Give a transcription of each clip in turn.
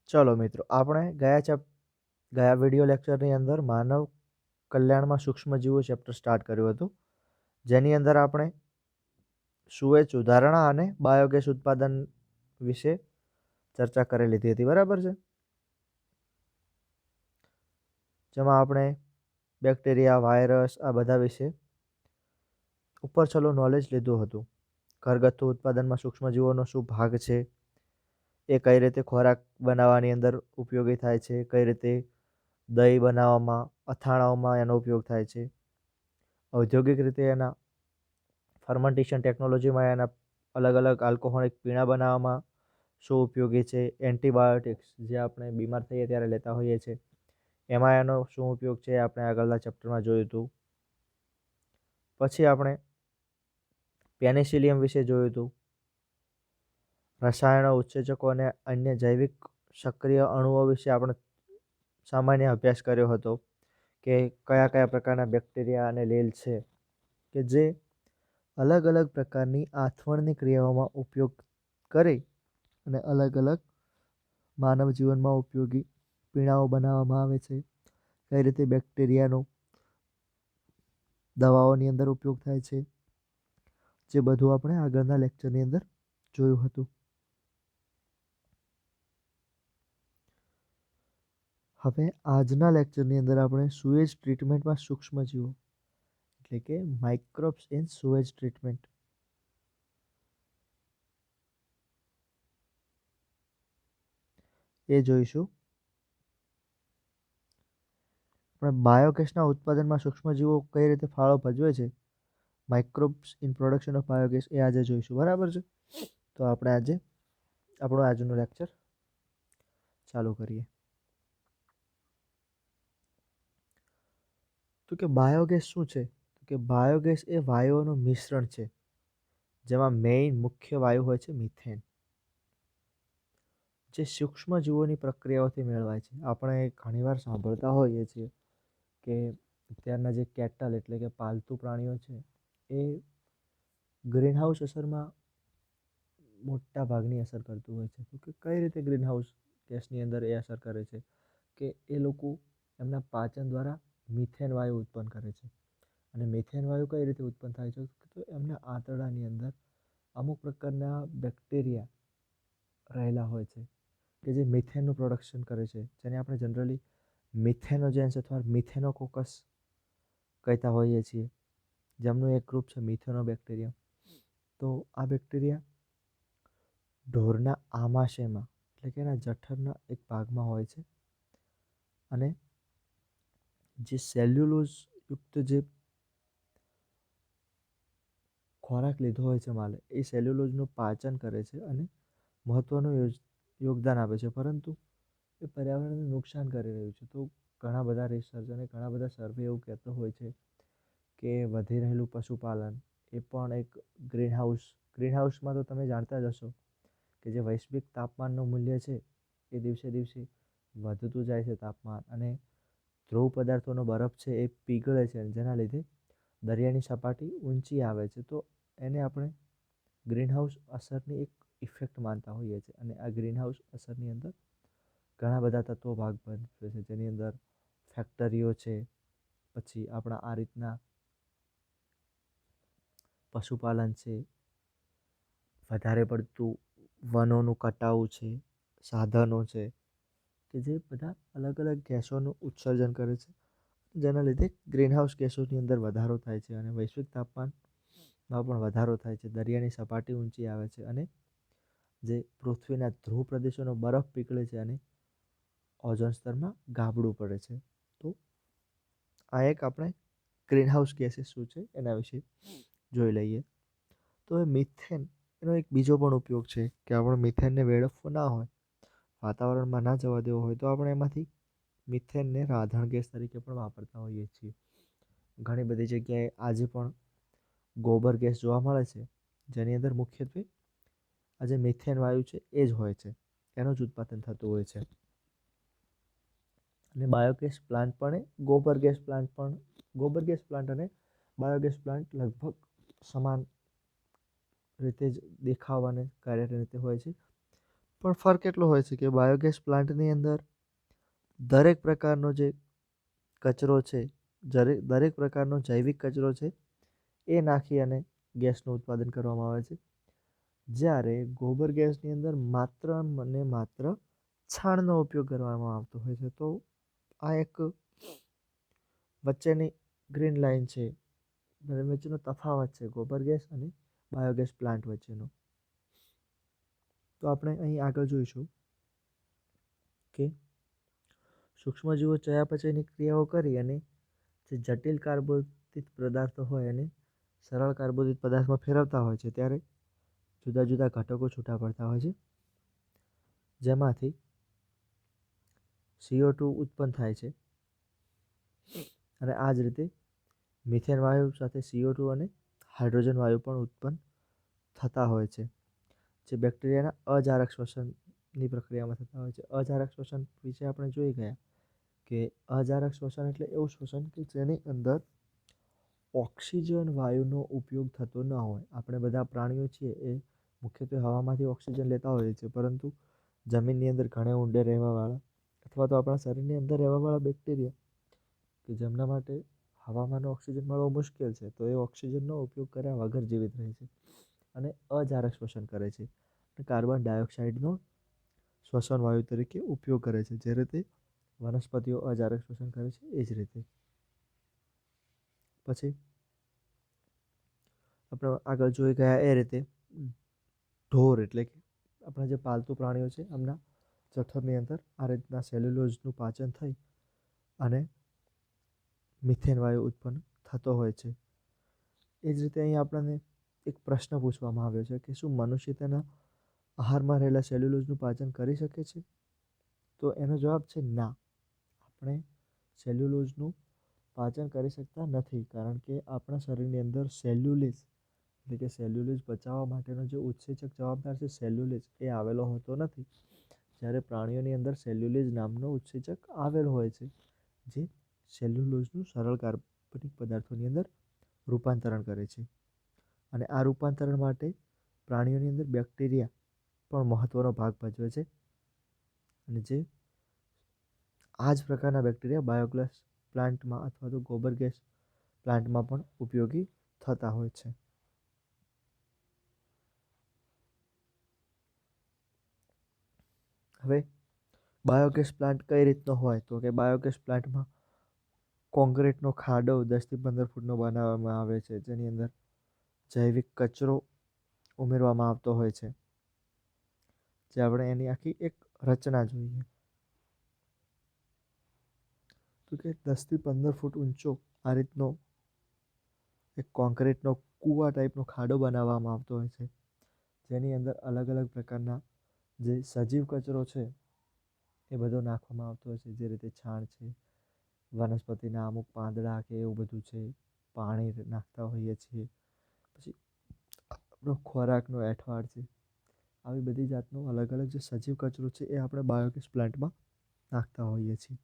ચલો મિત્રો, આપણે ગયા વિડીયો લેક્ચરની અંદર માનવ કલ્યાણમાં સૂક્ષ્મજીવો ચેપ્ટર સ્ટાર્ટ કર્યું હતું, જેની અંદર આપણે સુએજ સુધારણા અને બાયોગેસ ઉત્પાદન વિશે ચર્ચા કરી લીધી હતી, બરાબર છે? જેમાં આપણે બેક્ટેરિયા, વાયરસ આ બધા વિશે ઉપર છેલ્લું નોલેજ લીધું હતું. ઘરગથ્થુ ઉત્પાદનમાં સૂક્ષ્મજીવોનો શું ભાગ છે, એ કઈ રીતે ખોરાક બનાવવાની અંદર ઉપયોગી થાય છે, કઈ રીતે દહીં બનાવવામાં, અથાણાઓમાં એનો ઉપયોગ થાય છે, ઔદ્યોગિક રીતે એના ફર્મેન્ટેશન ટેકનોલોજીમાં એના અલગ અલગ આલ્કોહોલિક પીણા બનાવવામાં શું ઉપયોગી છે, એન્ટીબાયોટિક્સ જે આપણે બીમાર થઈએ ત્યારે લેતા હોઈએ છીએ એમાં એનો શું ઉપયોગ છે આપણે આગળના ચેપ્ટરમાં જોયું હતું. પછી આપણે પેનિસિલિયમ વિશે જોયું હતું. રસાયણો, ઉત્સેચકો અને અન્ય જૈવિક સક્રિય અણુઓ વિશે આપણે સામાન્ય અભ્યાસ કર્યો હતો કે કયા કયા પ્રકારના બેક્ટેરિયા અને લીલ છે કે જે અલગ અલગ પ્રકારની આથવણની ક્રિયાઓમાં ઉપયોગ કરી અને અલગ અલગ માનવ જીવનમાં ઉપયોગી પીણાઓ બનાવવામાં આવે છે. કઈ રીતે બેક્ટેરિયાનો દવાઓની અંદર ઉપયોગ થાય છે, જે બધું આપણે આગળના લેક્ચરની અંદર જોયું હતું. હવે આજના લેક્ચરની અંદર આપણે સુએજ ટ્રીટમેન્ટમાં સૂક્ષ્મજીવો એટલે કે માઇક્રોબ્સ ઇન સુએજ ટ્રીટમેન્ટ એ જોઈશું. આપણે બાયોગેસના ઉત્પાદનમાં સૂક્ષ્મજીવો કઈ રીતે ફાળો ભજવે છે, microbes in production of biogas, એ આજે જોઈશું, બરાબર છે? તો આપણે આજે આપણું આજનું લેક્ચર ચાલુ કરીએ. તો કે બાયોગેસ શું છે? તો કે બાયોગેસ એ વાયુઓનું મિશ્રણ છે, જેમાં મેઇન મુખ્ય વાયુ હોય છે મિથેન, જે સૂક્ષ્મજીવોની પ્રક્રિયાઓથી મેળવાય છે. આપણે ઘણીવાર સાંભળતા હોઈએ છીએ કે અત્યારના જે કેટલ એટલે કે પાલતુ પ્રાણીઓ છે એ ગ્રીનહાઉસ અસરમાં મોટા ભાગની અસર કરતું હોય છે. તો કે કઈ રીતે ગ્રીનહાઉસ ગેસની અંદર એ અસર કરે છે કે એ લોકો એમના પાચન દ્વારા મિથેન વાયુ ઉત્પન્ન કરે છે. અને મિથેન વાયુ કઈ રીતે ઉત્પન્ન થાય છે? તો એમના આંતરડાની અંદર અમુક પ્રકારના બેક્ટેરિયા રહેલા હોય છે કે જે મિથેનનું પ્રોડક્શન કરે છે, જેને આપણે જનરલી મિથેનોજેન્સ અથવા મિથેનોકોકસ કહેતા હોઈએ છીએ, જેમનું એક ગ્રુપ છે મિથેનોબેક્ટેરિયમ. તો આ બેક્ટેરિયા ઢોરના આમાશયમાં એટલે કે એના જઠરના એક ભાગમાં હોય છે અને જે સેલ્યુલોઝ યુક્ત જે ખોરાક લીધો હોય છે માલે, એ સેલ્યુલોઝનું પાચન કરે છે અને મહત્ત્વનું યોગદાન આપે છે, પરંતુ એ પર્યાવરણને નુકસાન કરી રહ્યું છે. તો ઘણા બધા રિસર્ચ અને ઘણા બધા સર્વે એવું કહેતો હોય છે કે વધી રહેલું પશુપાલન એ પણ એક ગ્રીનહાઉસમાં તો તમે જાણતા જ હશો કે જે વૈશ્વિક તાપમાનનું મૂલ્ય છે એ દિવસે દિવસે વધતું જાય છે તાપમાન, અને ધ્રુવ પદાર્થોનો બરફ છે એ પીગળે છે, જેના લીધે દરિયાની સપાટી ઊંચી આવે છે. તો એને આપણે ગ્રીનહાઉસ અસરની એક ઇફેક્ટ માનતા હોઈએ છીએ. અને આ ગ્રીનહાઉસ અસરની અંદર ઘણા બધા તત્વો ભાગ ભજવે છે, જેની અંદર ફેક્ટરીઓ છે, પછી આપણા આ રીતના પશુપાલન છે, વધારે પડતું વનોનું કટાવું છે, સાધનો છે કે જે બધા અલગ અલગ ગેસોનું ઉત્સર્જન કરે છે, જેના લીધે ગ્રીનહાઉસ ગેસોની અંદર વધારો થાય છે અને વૈશ્વિક તાપમાનમાં પણ વધારો થાય છે. દરિયાની સપાટી ઊંચી આવે છે અને જે પૃથ્વીના ધ્રુવ પ્રદેશોનો બરફ પીગળે છે અને ઓઝોન સ્તરમાં ગાબડું પડે છે. તો આ એક આપણે ગ્રીનહાઉસ ગેસીસ શું છે એના વિશે જોઈ લઈએ. તો એ મિથેન એનો એક બીજો પણ ઉપયોગ છે કે આપણે મિથેનને વેડફવો ના હોય, વાતાવરણમાં ના જવા દેવો હોય, તો આપણે એમાંથી મિથેનને રાંધણ ગેસ તરીકે પણ વાપરતા હોઈએ છીએ. ઘણી બધી જગ્યાએ આજે પણ ગોબર ગેસ જોવા મળે છે, જેની અંદર મુખ્યત્વે આ જે મિથેન વાયુ છે એ જ હોય છે, એનું જ ઉત્પાદન થતું હોય છે. અને બાયોગેસ પ્લાન્ટ પણ ગોબર ગેસ પ્લાન્ટ અને બાયોગેસ પ્લાન્ટ લગભગ સમાન રીતે જ દેખાવ અને કાર્ય રીતે હોય છે. પણ ફરક એટલો હોય છે કે બાયોગેસ પ્લાન્ટની અંદર દરેક પ્રકારનો જે કચરો છે, દરેક પ્રકારનો જૈવિક કચરો છે એ નાખી અને ગેસનું ઉત્પાદન કરવામાં આવે છે. જ્યારે ગોબર ગેસની અંદર માત્ર અને માત્ર છાણનો ઉપયોગ કરવામાં આવતો હોય છે. તો આ એક વચ્ચેની ગ્રીન લાઈન છે, વચ્ચેનો તફાવત છે ગોબર ગેસ અને બાયોગેસ પ્લાન્ટ વચ્ચેનો. તો આપણે અહીં આગળ જોઈશું કે સૂક્ષ્મજીવો ચયાપચયની ક્રિયાઓ કરી અને જે જટિલ કાર્બોદિત પદાર્થો હોય એને સરળ કાર્બોદિત પદાર્થમાં ફેરવતા હોય છે, ત્યારે જુદા જુદા ઘટકો છૂટા પડતા હોય છે, જેમાંથી CO2 ઉત્પન્ન થાય છે. અને આ જ રીતે મિથેન વાયુ સાથે CO2 અને હાઇડ્રોજન વાયુ પણ ઉત્પન્ન થતા હોય છે, જે બેક્ટેરિયાના અજારક શ્વસનની પ્રક્રિયામાં થતા હોય છે. અજારક શ્વસન વિશે આપણે જોઈ ગયા કે અજારક શ્વસન એટલે એવું શ્વસન કે જેની અંદર ઓક્સિજન વાયુનો ઉપયોગ થતો ન હોય. આપણે બધા પ્રાણીઓ છીએ એ મુખ્યત્વે હવામાંથી ઓક્સિજન લેતા હોઈએ છીએ, પરંતુ જમીનની અંદર ઘણે ઊંડે રહેવાવાળા અથવા તો આપણા શરીરની અંદર રહેવાવાળા બેક્ટેરિયા કે જેમના માટે હવામાંનો ઓક્સિજન મળવો મુશ્કેલ છે, તો એ ઓક્સિજનનો ઉપયોગ કર્યા વગર જીવિત રહે છે અને અજારક શ્વસન કરે છે. કાર્બન ડાયોક્સાઇડનો શ્વસન વાયુ તરીકે ઉપયોગ કરે છે. જે રીતે વનસ્પતિઓ અજારક શ્વસન કરે છે એ જ રીતે. પછી આપણે આગળ જોઈ ગયા એ રીતે ઢોર એટલે કે આપણા જે પાલતુ પ્રાણીઓ છે એમના જઠરની અંદર આ રીતના સેલ્યુલોઝનું પાચન થઈ અને મિથેન વાયુ ઉત્પન્ન થતો હોય છે. એ જ રીતે અહીં આપણને એક પ્રશ્ન પૂછવામાં આવ્યો છે કે શું મનુષ્ય તેના આહારમાં રહેલા સેલ્યુલોઝનું પાચન કરી શકે છે? તો એનો જવાબ છે ના. આપણે સેલ્યુલોઝનું પાચન કરી શકતા નથી, કારણ કે આપણા શરીરની અંદર સેલ્યુલેજ એટલે કે સેલ્યુલોઝ પચાવવા માટેનો જે ઉત્સેચક જવાબદાર છે સેલ્યુલેજ એ આવેલો હોતો નથી. જ્યારે પ્રાણીઓની અંદર સેલ્યુલેજ નામનો ઉત્સેચક આવેલો હોય છે, જે સેલ્યુલોઝનું સરળ કાર્બનિક પદાર્થોની અંદર રૂપાંતરણ કરે છે. અને આ રૂપાંતરણ માટે પ્રાણીઓની અંદર બેક્ટેરિયા પણ મહત્ત્વનો ભાગ ભજવે છે. અને જે આ જ પ્રકારના બેક્ટેરિયા બાયોગેસ પ્લાન્ટમાં અથવા તો ગોબર ગેસ પ્લાન્ટમાં પણ ઉપયોગી થતા હોય છે. હવે બાયોગેસ પ્લાન્ટ કઈ રીતનો હોય? તો કે બાયોગેસ પ્લાન્ટમાં કોન્ક્રીટનો ખાડો 10 થી 15 ફૂટનો બનાવવામાં આવે છે, જેની અંદર જૈવિક કચરો ઉમેરવામાં આવતો હોય છે. જે આપણે એની આખી એક રચના જોઈએ તો કે 10 થી 15 ફૂટ ઊંચો આ રીતનો એક કોન્ક્રીટનો કૂવા ટાઈપનો ખાડો બનાવવામાં આવતો હોય છે, જેની અંદર અલગ અલગ પ્રકારના જે સજીવ કચરો છે એ બધો નાખવામાં આવતો હોય છે. જે રીતે છાણ છે, વનસ્પતિના અમુક પાંદડા કે એવું બધું છે, પાણી નાખતા હોઈએ છીએ, પછી આપણો ખોરાકનો એઠવાડ છે, આવી બધી જાતનો અલગ અલગ જે સજીવ કચરો છે એ આપણે બાયોગેસ પ્લાન્ટમાં નાખતા હોઈએ છીએ.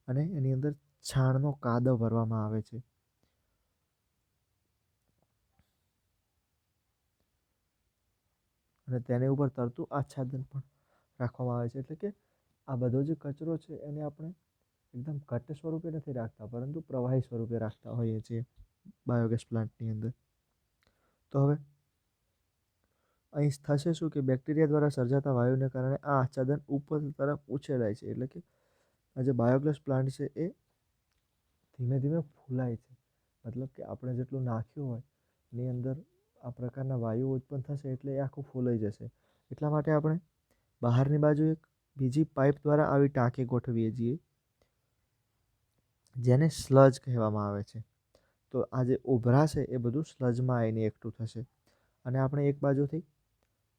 અને એની અંદર છાણનો કાદવ ભરવામાં આવે છે. અને તેની ઉપર તરતું આચ્છાદન પણ રાખવામાં આવે છે. એટલે કે આ બધો જે કચરો છે એને આપણે એકદમ ઘટ્ટ સ્વરૂપે નથી રાખતા, પરંતુ પ્રવાહી સ્વરૂપે રાખતા હોઈએ છીએ બાયોગેસ પ્લાન્ટની અંદર. તો હવે અહીં થશે શું કે બેક્ટેરિયા દ્વારા સર્જાતા વાયુને કારણે આ આચ્છાદન ઉપર તરફ ઉછેરાય છે. એટલે કે આ જે બાયોગેસ પ્લાન્ટ છે એ ધીમે ધીમે ફૂલાય છે. મતલબ કે આપણે જેટલું નાખ્યું હોય એની અંદર આ પ્રકારના વાયુ ઉત્પન્ન થશે એટલે એ આખું ફૂલાઈ જશે. એટલા માટે આપણે બહારની બાજુ એક બીજી પાઇપ દ્વારા આવી ટાંકી ગોઠવીએ છીએ, જેને સ્લજ કહેવામાં આવે છે. તો આ જે ઉભરાશે એ બધું સ્લજમાં આવીને એકઠું થશે અને આપણે એક બાજુથી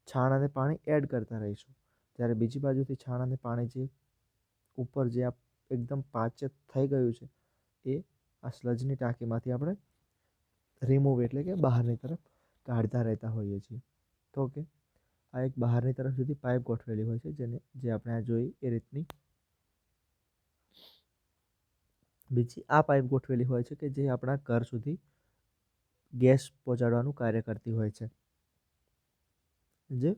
છાણ અને પાણી એડ કરતા રહીશું, જ્યારે બીજી બાજુથી છાણ અને પાણી જે ઉપર જે આ એકદમ પાચક થઈ ગયું છે એ આ સ્લજની ટાંકીમાંથી આપણે રિમૂવ એટલે કે બહારની તરફ કાઢતા રહેતા હોઈએ છીએ. તો કે આ એક બહારની તરફ સુધી પાઇપ ગોઠવેલી હોય છે, જે આપણે આ જોઈ એ રીતની. બીજી આ પાઇપ ગોઠવેલી હોય છે કે જે આપણા ઘર સુધી ગેસ પહોંચાડવાનું કાર્ય કરતી હોય છે, જે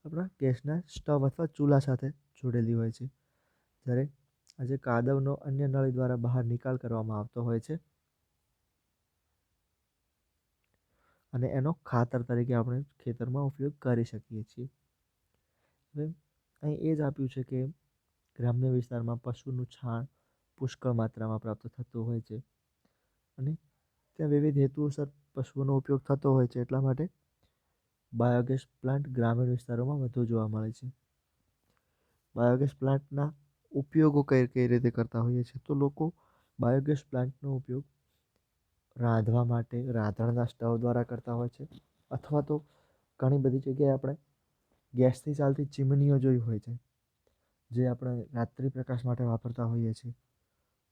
આપણા ગેસના સ્ટવ અથવા ચૂલા સાથે જોડેલી હોય છે. જ્યારે આજે કાદવનો અન્ય નળી દ્વારા બહાર નિકાલ કરવામાં આવતો હોય છે અને એનો ખાતર તરીકે આપણે ખેતરમાં ઉપયોગ કરી શકીએ છીએ. હવે અહીં એ જ આપ્યું છે કે ગ્રામ્ય વિસ્તારમાં પશુનું છાણ પુષ્કળ માત્રામાં પ્રાપ્ત થતું હોય છે અને ત્યાં વિવિધ હેતુઓસર પશુઓનો ઉપયોગ થતો હોય છે. એટલા માટે બાયોગેસ પ્લાન્ટ ગ્રામીણ વિસ્તારોમાં વધુ જોવા મળે છે. બાયોગેસ પ્લાન્ટના ઉપયોગો કઈ કઈ રીતે કરતા હોઈએ છીએ તો લોકો બાયોગેસ પ્લાન્ટનો ઉપયોગ રાંધવા માટે રાંધણના સ્ટવ દ્વારા કરતા હોય છે, અથવા તો ઘણી બધી જગ્યાએ આપણે ગેસથી ચાલતી ચીમનીઓ જોઈ હોય છે જે આપણે રાત્રિ પ્રકાશ માટે વાપરતા હોઈએ છીએ.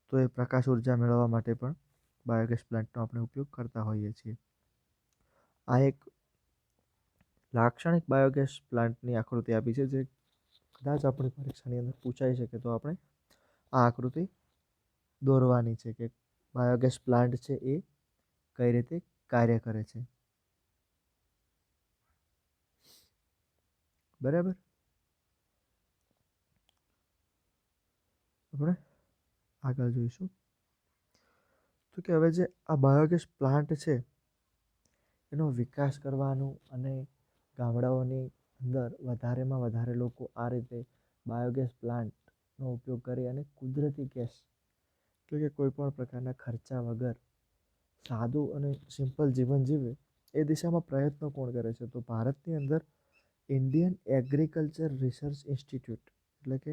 તો એ પ્રકાશ ઉર્જા મેળવવા માટે પણ બાયોગેસ પ્લાન્ટનો આપણે ઉપયોગ કરતા હોઈએ છીએ. આ એક લાક્ષણિક બાયોગેસ પ્લાન્ટની આકૃતિ આપી છે જે કદાચ આપણી પરીક્ષાની અંદર પૂછાઈ શકે તો આપણે આ આકૃતિ દોરવાની છે કે બાયોગેસ પ્લાન્ટ છે એ કઈ રીતે કાર્ય કરે છે. બરાબર, આપણે આગળ જોઈશું તો કે હવે જે આ બાયોગેસ પ્લાન્ટ છે એનો વિકાસ કરવાનું અને ગામડાઓની અંદર વધારેમાં વધારે લોકો આ રીતે બાયોગેસ પ્લાન્ટનો ઉપયોગ કરી અને કુદરતી ગેસ એટલે કે કોઈ પણ પ્રકારના ખર્ચા વગર સાદું અને સિમ્પલ જીવન જીવે એ દિશામાં પ્રયત્નો કોણ કરે છે તો ભારતની અંદર ઇન્ડિયન એગ્રીકલ્ચર રિસર્ચ ઇન્સ્ટિટ્યૂટ એટલે કે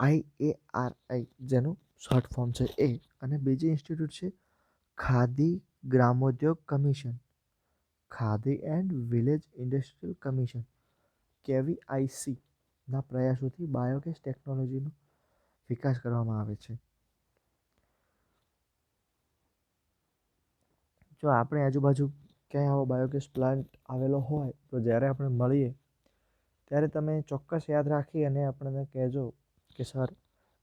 IARI જેનું શોર્ટ ફોર્મ છે એ, અને બીજી ઇન્સ્ટિટ્યૂટ છે Khadi Gramodyog commission, Khadi and village industrial commission KVIC ના પ્રયાસોથી બાયોગેસ ટેકનોલોજીનો વિકાસ કરવામાં આવે છે. જો આપણે આજુબાજુ ક્યાંય આવો બાયોગેસ પ્લાન્ટ આવેલો હોય તો જ્યારે આપણે મળીએ ત્યારે તમે ચોક્કસ યાદ રાખી અને આપણને કહેજો કે સર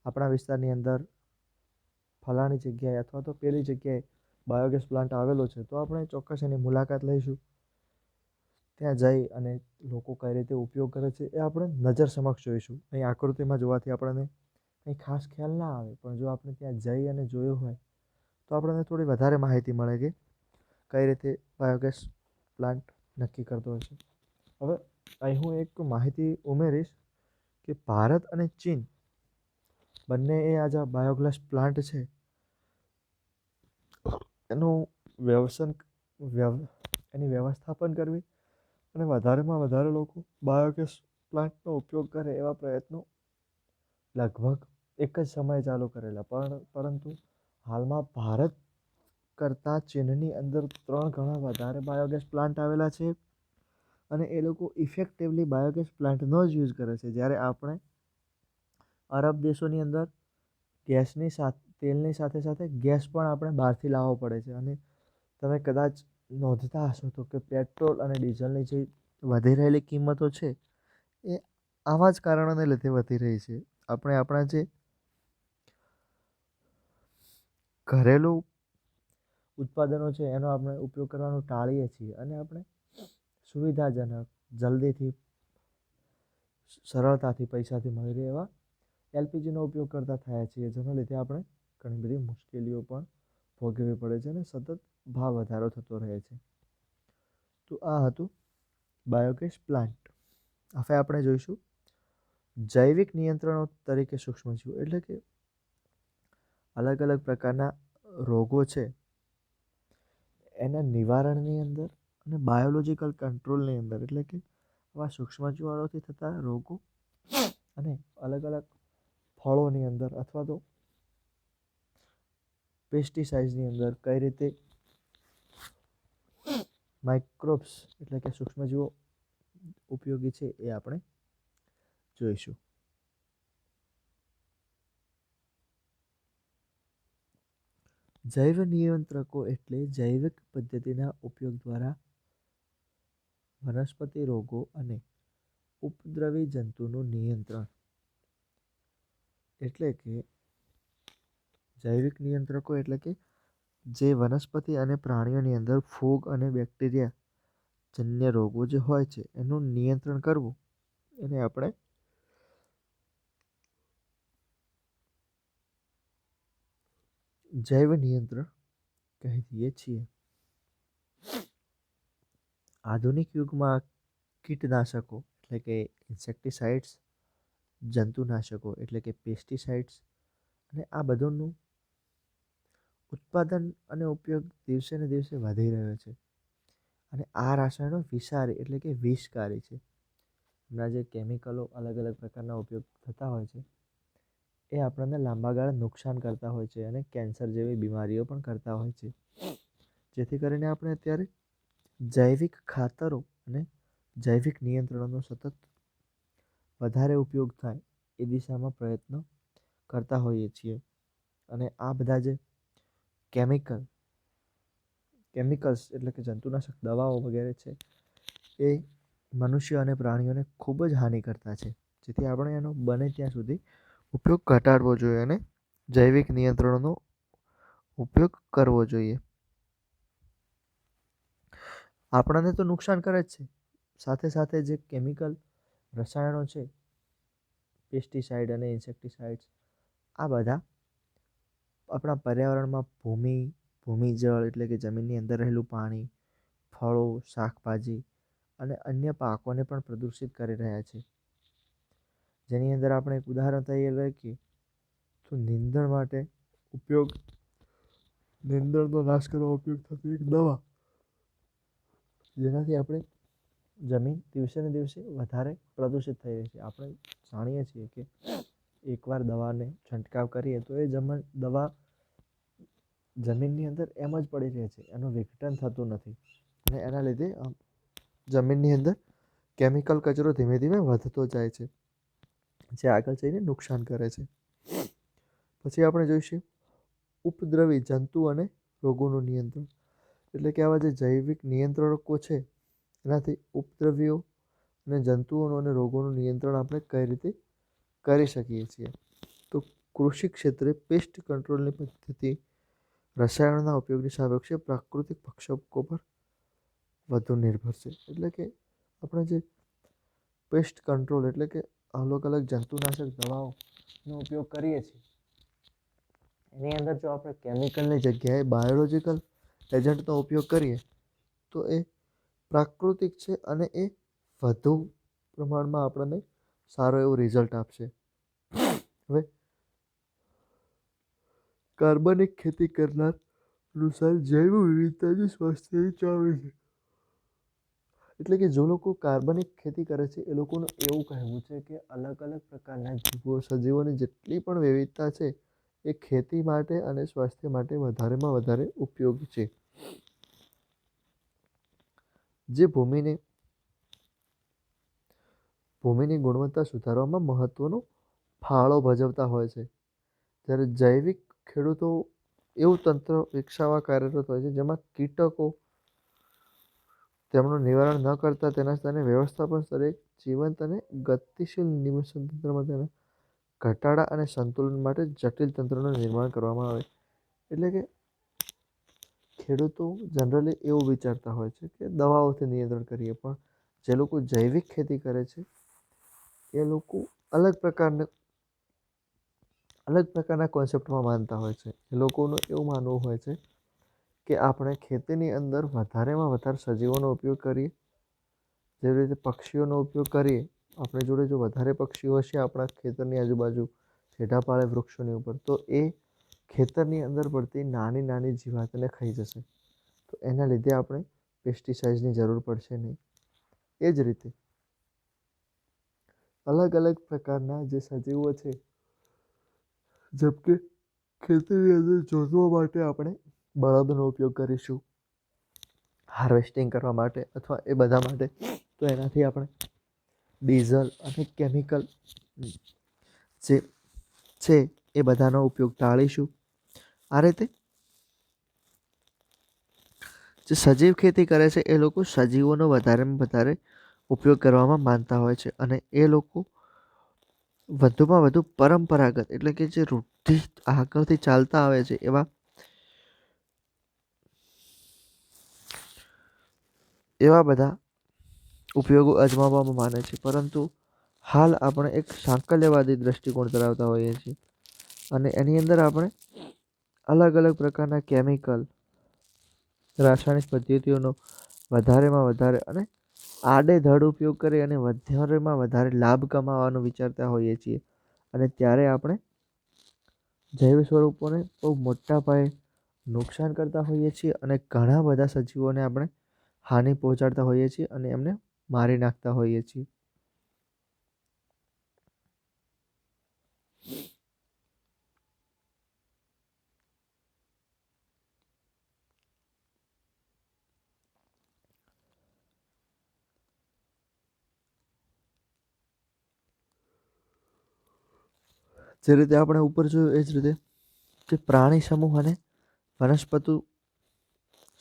આપણા વિસ્તારની અંદર ફલાણી જગ્યાએ અથવા તો પેલી જગ્યાએ બાયોગેસ પ્લાન્ટ આવેલો છે, તો આપણે ચોક્કસ એની મુલાકાત લઈશું. ત્યાં જઈ અને લોકો કઈ રીતે ઉપયોગ કરે છે એ આપણે નજર સમક્ષ જોઈશું. અહીં આકૃતિમાં જોવાથી આપણને કંઈ ખાસ ખ્યાલ ના આવે, પણ જો આપણે ત્યાં જઈ અને જોયું હોય તો આપણને થોડી વધારે માહિતી મળે કે કઈ રીતે બાયોગેસ પ્લાન્ટ નક્કી કરતો હોય છે. હવે અહીં હું એક માહિતી ઉમેરીશ કે ભારત અને ચીન બંને એ આ જે બાયોગેસ પ્લાન્ટ છે એનું એની વ્યવસ્થાપન કરવી અને વધારેમાં વધારે લોકો બાયોગેસ પ્લાન્ટનો ઉપયોગ કરે એવા પ્રયત્નો લગભગ એક જ સમયે ચાલુ કરેલા, પરંતુ હાલમાં ભારત કરતાં ચીનની અંદર 3 ગણા વધારે બાયોગેસ પ્લાન્ટ આવેલા છે અને એ લોકો ઇફેક્ટિવલી બાયોગેસ પ્લાન્ટનો જ યુઝ કરે છે. જ્યારે આપણે અરબ દેશોની અંદર તેલની સાથે સાથે ગેસ પણ આપણે બહારથી લાવવો પડે છે. અને તમે કદાચ નોંધતા હશો તો કે પેટ્રોલ અને ડીઝલની જે વધી રહેલી કિંમતો છે એ આવા જ કારણોને લીધે વધી રહી છે. આપણે આપણા જે ઘરેલું ઉત્પાદનો છે એનો આપણે ઉપયોગ કરવાનું ટાળીએ છીએ અને આપણે સુવિધાજનક, જલ્દીથી, સરળતાથી પૈસાથી મળી રહે એવા LPGનો ઉપયોગ કરતા થયા છીએ, જેના લીધે આપણે ઘણી બધી મુશ્કેલીઓ પણ ભોગવવી પડે છે અને સતત ભાવ વધારો થતો રહે છે. તો આ હતું બાયોગેસ પ્લાન્ટ. હવે આપણે જોઈશું જૈવિક નિયંત્રણો તરીકે સૂક્ષ્મજીવો, એટલે કે અલગ અલગ પ્રકારના રોગો છે એના નિવારણની અંદર અને બાયોલોજિકલ કંટ્રોલની અંદર, એટલે કે આવા સૂક્ષ્મજીવાળોથી થતા રોગો અને અલગ અલગ ફળોની અંદર અથવા તો પેસ્ટિસાઇડ્સની અંદર કઈ રીતે માઇક્રોબ્સ એટલે કે સૂક્ષ્મજીવો ઉપયોગી છે એ આપણે જોઈશું. જૈવ નિયંત્રકો એટલે જૈવિક પદ્ધતિના ઉપયોગ દ્વારા વનસ્પતિ રોગો અને ઉપદ્રવી જંતુનું નિયંત્રણ. એટલે કે જૈવિક નિયંત્રકો એટલે કે જે વનસ્પતિ અને પ્રાણીઓની અંદર ફૂગ અને બેક્ટેરિયા જન્ય રોગો જે હોય છે એનું નિયંત્રણ કરવું એને આપણે જૈવ નિયંત્રણ કહી દઈએ છીએ. આધુનિક યુગમાં કીટનાશકો એટલે કે ઇન્સેક્ટિસાઇડ્સ, જંતુનાશકો એટલે કે પેસ્ટિસાઇડ્સ અને આ બધુંનું ઉત્પાદન અને ઉપયોગ દિવસે ને દિવસે વધી રહ્યો છે. અને આ રસાયણો વિષારી એટલે કે વિષકારી છે. એમના જે કેમિકલો અલગ અલગ પ્રકારના ઉપયોગ થતા હોય છે એ આપણને લાંબા ગાળે નુકસાન કરતા હોય છે અને કેન્સર જેવી બીમારીઓ પણ કરતા હોય છે. જેથી કરીને આપણે અત્યારે જૈવિક ખાતરો અને જૈવિક નિયંત્રણોનો સતત વધારે ઉપયોગ થાય એ દિશામાં પ્રયત્નો કરતા હોઈએ છીએ. અને આ બધા જે કેમિકલ્સ એટલે કે જંતુનાશક દવાઓ વગેરે છે એ મનુષ્ય અને પ્રાણીઓને ખૂબ જ હાનિ કરતા છે. જેથી આપણે એનો બને ત્યાં સુધી ઉપયોગ ઘટાડવો જોઈએ અને જૈવિક નિયંત્રણોનો ઉપયોગ કરવો જોઈએ. આપણને તો નુકસાન કરે જ છે, સાથે સાથે જે કેમિકલ રસાયણો છે, પેસ્ટિસાઇડ અને ઇન્સેક્ટિસાઇડ્સ, આ બધા આપણા પર્યાવરણમાં ભૂમિજળ એટલે કે જમીનની અંદર રહેલું પાણી, ફળો, શાકભાજી અને અન્ય પાકોને પણ પ્રદૂષિત કરી રહ્યા છે. જેની અંદર આપણે એક ઉદાહરણ તરીકે લઈએ તો નીંદણનો નાશ કરવા ઉપયોગ થતી એક દવા, જેનાથી આપણે જમીન દિવસે ને દિવસે વધારે પ્રદૂષિત થઈ રહી છે. આપણે જાણીએ છીએ કે એકવાર દવાને છંટકાવ કરીએ તો એ દવા જમીનની અંદર એમ જ પડી રહે છે, એનું વિઘટન થતું નથી અને એના લીધે જમીનની અંદર કેમિકલ કચરો ધીમે ધીમે વધતો જાય છે, જે આગળ જઈને નુકસાન કરે છે. પછી આપણે જોઈશું ઉપદ્રવી જંતુ અને રોગોનું નિયંત્રણ એટલે કે આવા જે જૈવિક નિયંત્રકો છે એનાથી ઉપદ્રવીઓ અને જંતુઓનું અને રોગોનું નિયંત્રણ આપણે કઈ રીતે કરી શકીએ છીએ. તો કૃષિ ક્ષેત્રે પેસ્ટ કંટ્રોલની પદ્ધતિ રસાયણોના ઉપયોગની સાપેક્ષે પ્રાકૃતિક ભક્ષકો પર વધુ નિર્ભર છે. એટલે કે આપણે જે પેસ્ટ કંટ્રોલ એટલે કે અલગ અલગ જંતુનાશક દવાઓનો ઉપયોગ કરીએ છીએ એની અંદર જો આપણે કેમિકલની જગ્યાએ બાયોલોજિકલ એજન્ટનો ઉપયોગ કરીએ તો એ પ્રાકૃતિક છે અને એ વધુ પ્રમાણમાં આપણને સારું એવું રિઝલ્ટ આપશે. હવે કાર્બનિક ખેતી કરનાર અનુસાર જૈવ વિવિધતાની સ્વાસ્થ્યની ચાવી છે. એટલે કે જો લોકો કાર્બનિક ખેતી કરે છે એ લોકોનું એવું કહેવું છે કે અલગ અલગ પ્રકારના સજીવોની જેટલી પણ વિવિધતા છે એ ખેતી માટે અને સ્વાસ્થ્ય માટે વધારેમાં વધારે ઉપયોગી છે. જે ભૂમિની ગુણવત્તા સુધારવામાં મહત્વનો ફાળો ભજવતા હોય છે. જ્યારે જૈવિક ખેડૂતો એવું તંત્ર વિકસાવવા કાર્યરત હોય છે જેમાં કીટકો તેમનું નિવારણ ન કરતા તેના સ્થાને વ્યવસ્થાપન સ્તરે જીવંત અને ગતિશીલ નિવસન તંત્રમાં તેના ઘટાડા અને સંતુલન માટે જટિલ તંત્રનું નિર્માણ કરવામાં આવે. એટલે કે ખેડૂતો જનરલી એવું વિચારતા હોય છે કે દવાઓથી નિયંત્રણ કરીએ, પણ જે લોકો જૈવિક ખેતી કરે છે એ લોકો અલગ પ્રકારના કોન્સેપ્ટમાં માનતા હોય છે. એ લોકોનું એવું માનવું હોય છે કે આપણે ખેતીની અંદર વધારેમાં વધારે સજીવોનો ઉપયોગ કરીએ, જેવી રીતે પક્ષીઓનો ઉપયોગ કરીએ. આપણી જોડે જો વધારે પક્ષીઓ હશે આપણા ખેતરની આજુબાજુ ઠેઠા પાળે વૃક્ષોની ઉપર, તો એ ખેતરની અંદર પડતી નાની નાની જીવાતને ખાઈ જશે. તો એના લીધે આપણે પેસ્ટિસાઇડ્સની જરૂર પડશે નહીં. એ જ રીતે અલગ અલગ પ્રકારના જે સજીવો છે, જેમ કે ખેતીની અંદર જોતવા માટે આપણે બળદનો ઉપયોગ કરીશું, હાર્વેસ્ટિંગ કરવા માટે અથવા એ બધા માટે, તો એનાથી આપણે ડીઝલ અને કેમિકલ જે છે એ બધાનો ઉપયોગ ટાળીશું. આ રીતે જે સજીવ ખેતી કરે છે એ લોકો સજીવોનો વધારેમાં વધારે ઉપયોગ કરવામાં માનતા હોય છે અને એ લોકો વધુમાં વધુ પરંપરાગત એટલે કે જે રૂઢિ આગળથી ચાલતા આવે છે એવા બધા ઉપયોગો અજમાવવામાં માને છે, પરંતુ હાલ આપણે એક સાકલ્યવાદી દ્રષ્ટિકોણ ધરાવતા હોઈએ છીએ અને એની અંદર આપણે અલગ અલગ પ્રકારના કેમિકલ, રાસાયણિક પદ્ધતિઓનો વધારેમાં વધારે અને આડેધડ ઉપયોગ કરી અને વધારેમાં વધારે લાભ કમાવાનો વિચારતા હોઈએ છીએ. અને ત્યારે આપણે જૈવ સ્વરૂપોને બહુ મોટા પાયે નુકસાન કરતા હોઈએ છીએ અને ઘણા બધા સજીવોને આપણે હાનિ પહોંચાડતા હોઈએ છીએ અને એમને મારી નાખતા હોઈએ છીએ. જે રીતે આપણે ઉપર જોયું એ જ રીતે કે પ્રાણી સમૂહ અને વનસ્પતિ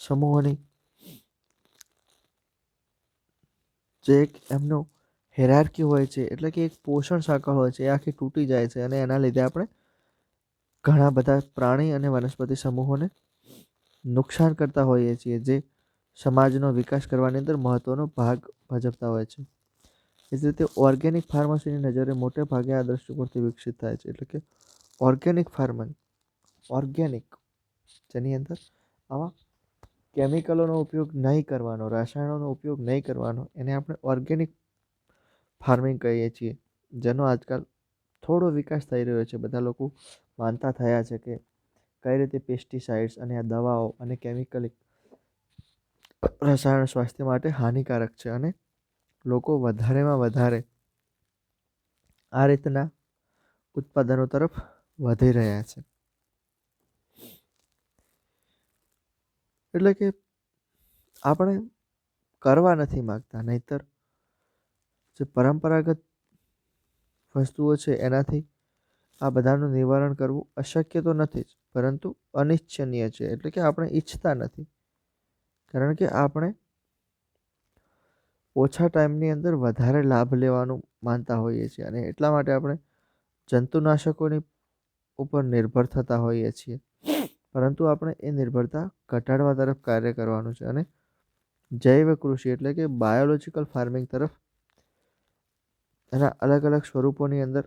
સમૂહોની જે એક એમનો હેરાર્કી હોય છે, એટલે કે એક પોષણ સાંકળ હોય છે, એ આખી તૂટી જાય છે અને એના લીધે આપણે ઘણા બધા પ્રાણી અને વનસ્પતિ સમૂહોને નુકસાન કરતા હોઈએ છીએ, જે સમાજનો વિકાસ કરવાની અંદર મહત્વનો ભાગ ભજવતા હોય છે. એ જ રીતે ઓર્ગેનિક ફાર્મસીની નજરે મોટે ભાગે આ દ્રષ્ટિકોણથી વિકસિત થાય છે. એટલે કે ઓર્ગેનિક ફાર્મિંગ, ઓર્ગેનિક, જેની અંદર આવા કેમિકલોનો ઉપયોગ નહીં કરવાનો, રસાયણોનો ઉપયોગ નહીં કરવાનો, એને આપણે ઓર્ગેનિક ફાર્મિંગ કહીએ છીએ, જેનો આજકાલ થોડો વિકાસ થઈ રહ્યો છે. બધા લોકો માનતા થયા છે કે કઈ રીતે પેસ્ટિસાઇડ્સ અને આ દવાઓ અને કેમિકલ રસાયણ સ્વાસ્થ્ય માટે હાનિકારક છે અને લોકો વધારેમાં વધારે આ રીતના ઉત્પાદનો તરફ વધી રહ્યા છે. એટલે કે આપણે કરવા નથી માગતા, નહીતર જે પરંપરાગત વસ્તુઓ છે એનાથી આ બધાનું નિવારણ કરવું અશક્ય તો નથી જ, પરંતુ અનિચ્છનીય છે. એટલે કે આપણે ઈચ્છતા નથી, કારણ કે આપણે ઓછા ટાઈમની અંદર વધારે લાભ લેવાનું માનતા હોઈએ છીએ અને એટલા માટે આપણે જંતુનાશકોની ઉપર નિર્ભર થતા હોઈએ છીએ. પરંતુ આપણે એ નિર્ભરતા ઘટાડવા તરફ કાર્ય કરવાનું છે અને જૈવ કૃષિ એટલે કે બાયોલોજીકલ ફાર્મિંગ તરફ એના અલગ અલગ સ્વરૂપોની અંદર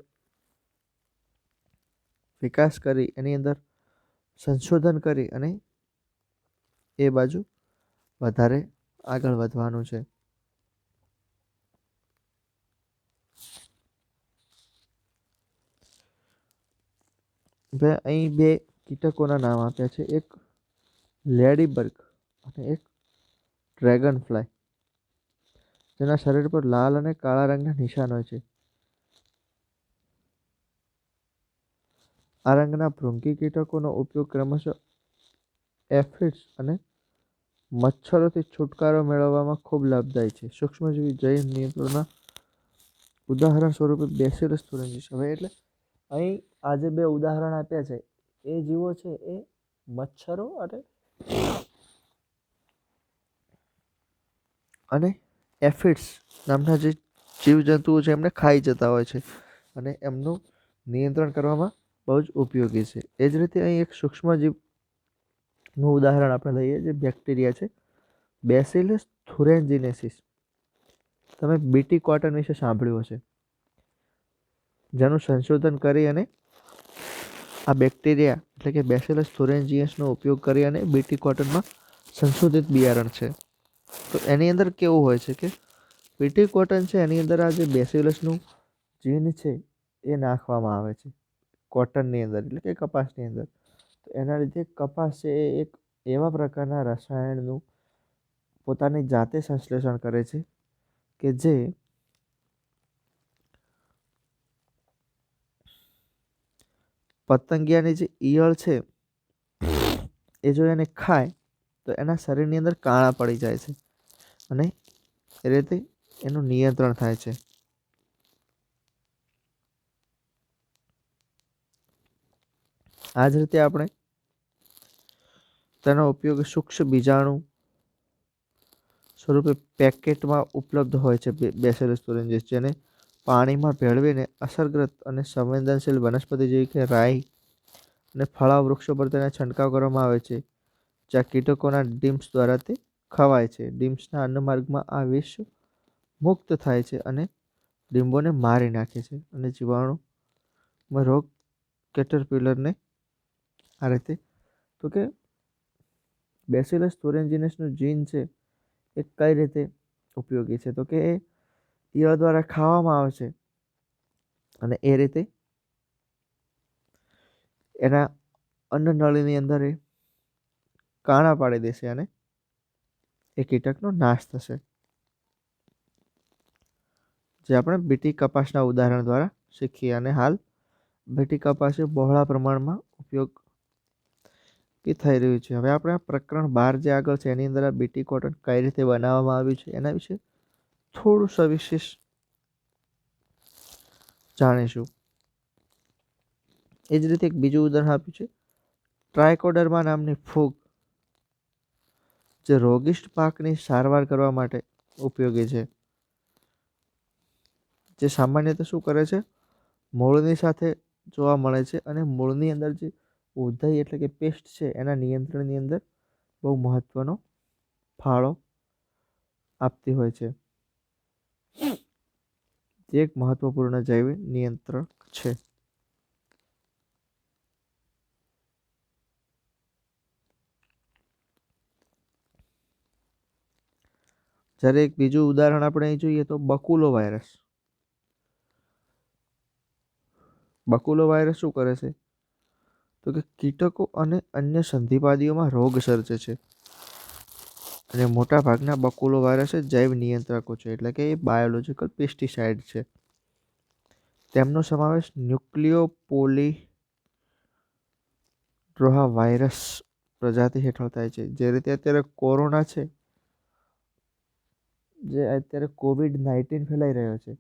વિકાસ કરી, એની અંદર સંશોધન કરી અને એ બાજુ વધારે આગળ વધવાનું છે. મેં અહીં બે કીટકોના નામ આપ્યા છે, એક લેડીબર્ગ અને એક ડ્રેગન ફ્લાય, જેના શરીર પર લાલ અને કાળા રંગના નિશાન હોય છે. આ રંગના ભૃંગી કીટકોનો ઉપયોગ ક્રમશઃ એફિડ્સ અને મચ્છરોથી છુટકારો મેળવવામાં ખૂબ લાભદાયી છે. સૂક્ષ્મજીવી જૈવ નિયંત્રણના ઉદાહરણ સ્વરૂપે બેસિલસ thuringiensis. હવે એટલે અહીં આ જે બે ઉદાહરણ આપ્યા છે, એ જીવો છે એ મચ્છરો અને એફિડ્સ નામના જે જીવજંતુઓ છે એમને ખાઈ જતા હોય છે અને એમનું નિયંત્રણ કરવામાં બહુ જ ઉપયોગી છે. એ જ રીતે અહીં એક સૂક્ષ્મજીવનું ઉદાહરણ આપણે લઈએ, જે બેક્ટેરિયા છે, બેસિલસ thuringiensis. તમે બીટી કોટન વિશે સાંભળ્યું હશે, જેનું સંશોધન કરી અને આ બેક્ટેરિયા એટલે કે બેસિલસ thuringiensનો ઉપયોગ કરી અને બીટી કોટનમાં સંશોધિત બિયારણ છે. તો એની અંદર કેવું હોય છે કે બીટી કોટન છે એની અંદર આ જે બેસિલસનું જીન છે એ નાખવામાં આવે છે કોટનની અંદર, એટલે કે કપાસની અંદર. તો એના લીધે કપાસ છે એ એક એવા પ્રકારના રસાયણનું પોતાની જાતે સંશ્લેષણ કરે છે કે જે પતંગિયાની જે ઈયળ છે એ જો એને ખાય તો એના શરીરની અંદર કાણા પડી જાય છે અને એ રીતે એનું નિયંત્રણ થાય છે. આ જ રીતે આપણે તેનો ઉપયોગ સૂક્ષ્મ બીજાણુ સ્વરૂપે પેકેટમાં ઉપલબ્ધ હોય છે બેસિલસ thuringiensis, જેને પાણીમાં ભેળવીને અસરગ્રસ્ત અને સંવેદનશીલ વનસ્પતિ જેવી કે રાઈ અને ફળા વૃક્ષો પર તેને છંટકાવ કરવામાં આવે છે, જ્યાં કીટકોના ડિમ્સ દ્વારા તે ખવાય છે. ડિમ્સના અન્નમાર્ગમાં આ વિષ મુક્ત થાય છે અને ડીંબોને મારી નાખે છે અને જીવાણુમાં રોગ કેટરપિલરને આ રીતે તો કે બેસિલસ thuringiensis જીન છે એ કઈ રીતે ઉપયોગી છે તો કે એ ઈયળ દ્વારા ખાવામાં આવે છે અને એ રીતે એના અન્નનળીની અંદર એ કાણા પાડી દેશે અને એ કીટકનો નાશ થશે, જે આપણે બીટી કપાસના ઉદાહરણ દ્વારા શીખીએ. અને હાલ બીટી કપાસ એ બહોળા પ્રમાણમાં ઉપયોગ થઈ રહ્યું છે. હવે આપણે પ્રકરણ 12 જે આગળ છે એની અંદર આ બીટી કોટન કઈ રીતે બનાવવામાં આવ્યું છે એના વિશે થોડું સવિશેષ જાણીશું. એ જ રીતે એક બીજું ઉદાહરણ આપ્યું છે ટ્રાયકોડર્મા નામની ફૂગ, જે રોગિષ્ટ પાકની સારવાર કરવા માટે ઉપયોગી છે. જે સામાન્યતઃ શું કરે છે, મૂળની સાથે જોવા મળે છે અને મૂળની અંદર જે ઉધઈ એટલે કે પેસ્ટ છે એના નિયંત્રણની અંદર બહુ મહત્વનો ફાળો આપતી હોય છે, જે એક મહત્વપૂર્ણ જૈવ નિયંત્રક છે. જ્યારે એક બીજું ઉદાહરણ આપણે અહીં જોઈએ તો બકુલો વાયરસ. બકુલો વાયરસ શું કરે છે તો કે કીટકો અને અન્ય સંધિપાદીઓમાં રોગ સર્જે છે અને મોટા ભાગના બકુલો વાયરસ જૈવ નિયંત્રકો છે, એટલે કે એ બાયોલોજિકલ પેસ્ટિસાઇડ છે. તેમનો સમાવેશ ન્યુક્લિયોપોલીડ્રોહા વાયરસ પ્રજાતિ હેઠળ થાય છે. જે રીતે અત્યારે કોરોના છે, જે અત્યારે COVID-19 ફેલાઈ રહ્યો છે,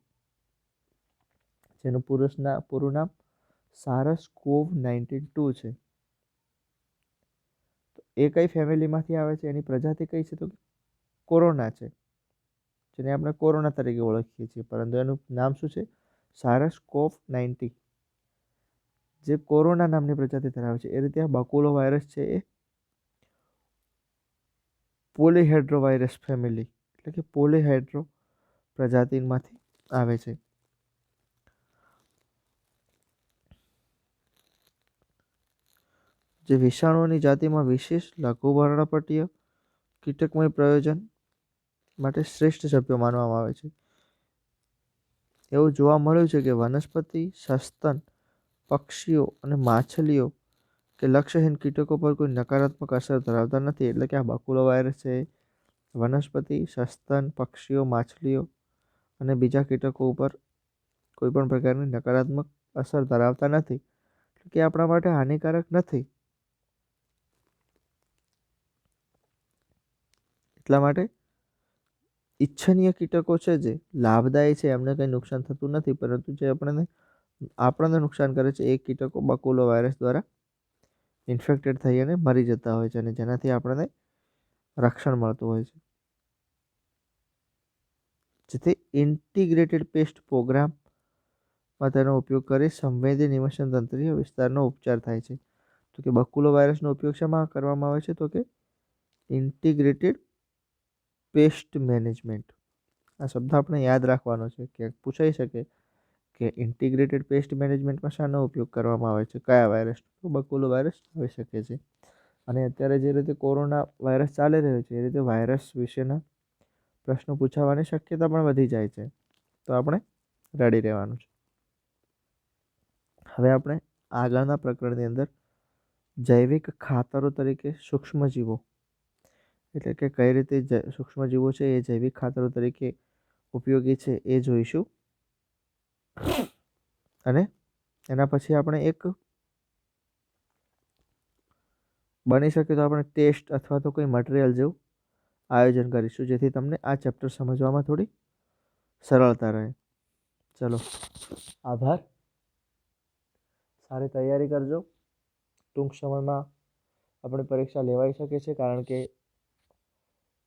જેનું પૂરું નામ SARS-CoV-2 છે. એ કઈ ફેમિલીમાંથી આવે છે, એની પ્રજાતિ કઈ છે તો કોરોના છે, જેને આપણે કોરોના તરીકે ઓળખીએ છીએ, પરંતુ એનું નામ શું છે SARS-CoV-2, જે કોરોના નામની પ્રજાતિ ધરાવે છે. એ રીતે આ બકુલો વાયરસ છે એ પોલીહેડ્રો વાયરસ ફેમિલી એટલે કે પોલીહેડ્રો પ્રજાતિમાંથી આવે છે. જે વિષાણુઓની જાતિમાં વિશેષ લઘુવર્ણપટીય કીટકમય પ્રયોજન માટે શ્રેષ્ઠ સભ્યો માનવામાં આવે છે. એવું જોવા મળ્યું છે કે વનસ્પતિ, સસ્તન, પક્ષીઓ અને માછલીઓ કે લક્ષ્યહીન કીટકો પર કોઈ નકારાત્મક અસર ધરાવતા નથી. એટલે કે આ બકુલો વાયરસ છે વનસ્પતિ, સસ્તન, પક્ષીઓ, માછલીઓ અને બીજા કીટકો ઉપર કોઈ પણ પ્રકારની નકારાત્મક અસર ધરાવતા નથી, એટલે કે આપણા માટે હાનિકારક નથી. એટલા માટે ઈચ્છનીય કીટકો છે જે લાભદાયી છે, એમને કંઈ નુકસાન થતું નથી, પરંતુ જે આપણને નુકસાન કરે છે એ કીટકો બકુલો વાયરસ દ્વારા ઇન્ફેક્ટેડ થઈ અને મરી જતા હોય છે, અને જેનાથી આપણને રક્ષણ મળતું હોય છે. જેથી ઇન્ટિગ્રેટેડ પેસ્ટ પ્રોગ્રામમાં તેનો ઉપયોગ કરી સંવેદી નિવસન તંત્રીય વિસ્તારનો ઉપચાર થાય છે. તો કે બકુલો વાયરસનો ઉપયોગ શેમાં કરવામાં આવે છે તો કે ઇન્ટિગ્રેટેડ પેસ્ટ મેનેજમેન્ટ. આ શબ્દ આપણે યાદ રાખવાનો છે, ક્યાંક પૂછાઈ શકે કે ઇન્ટિગ્રેટેડ પેસ્ટ મેનેજમેન્ટમાં શાનો ઉપયોગ કરવામાં આવે છે, કયા વાયરસ, તો બકુલો વાયરસ હોઈ શકે છે. અને અત્યારે જે રીતે કોરોના વાયરસ ચાલી રહ્યો છે એ રીતે વાયરસ વિશેના પ્રશ્નો પૂછાવાની શક્યતા પણ વધી જાય છે, તો આપણે રેડી રહેવાનું છે. હવે આપણે આગળના પ્રકરણની અંદર જૈવિક ખાતરો તરીકે સૂક્ષ્મજીવો એટલે કે કઈ રીતે સૂક્ષ્મજીવો છે એ જૈવિક ખાતરો તરીકે ઉપયોગી છે એ જોઈશું. અને એના પછી આપણે એક બની શકે તો આપણે ટેસ્ટ અથવા તો કોઈ મટીરિયલ જેવું આયોજન કરીશું, જેથી તમને આ ચેપ્ટર સમજવામાં થોડી સરળતા રહે. ચલો, આભાર. સારી તૈયારી કરજો. ટૂંક સમયમાં આપણી પરીક્ષા લેવાઈ શકે છે, કારણ કે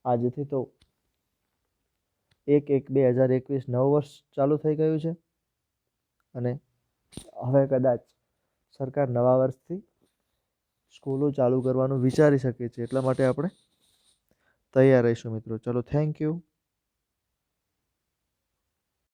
આજથી તો 1/1/2021 નવું વર્ષ ચાલુ થઈ ગયું છે અને હવે કદાચ સરકાર નવા વર્ષથી સ્કૂલો ચાલુ કરવાનું વિચારી શકે છે. એટલા માટે આપણે તૈયાર રહીશું મિત્રો. ચલો, થેન્ક યુ.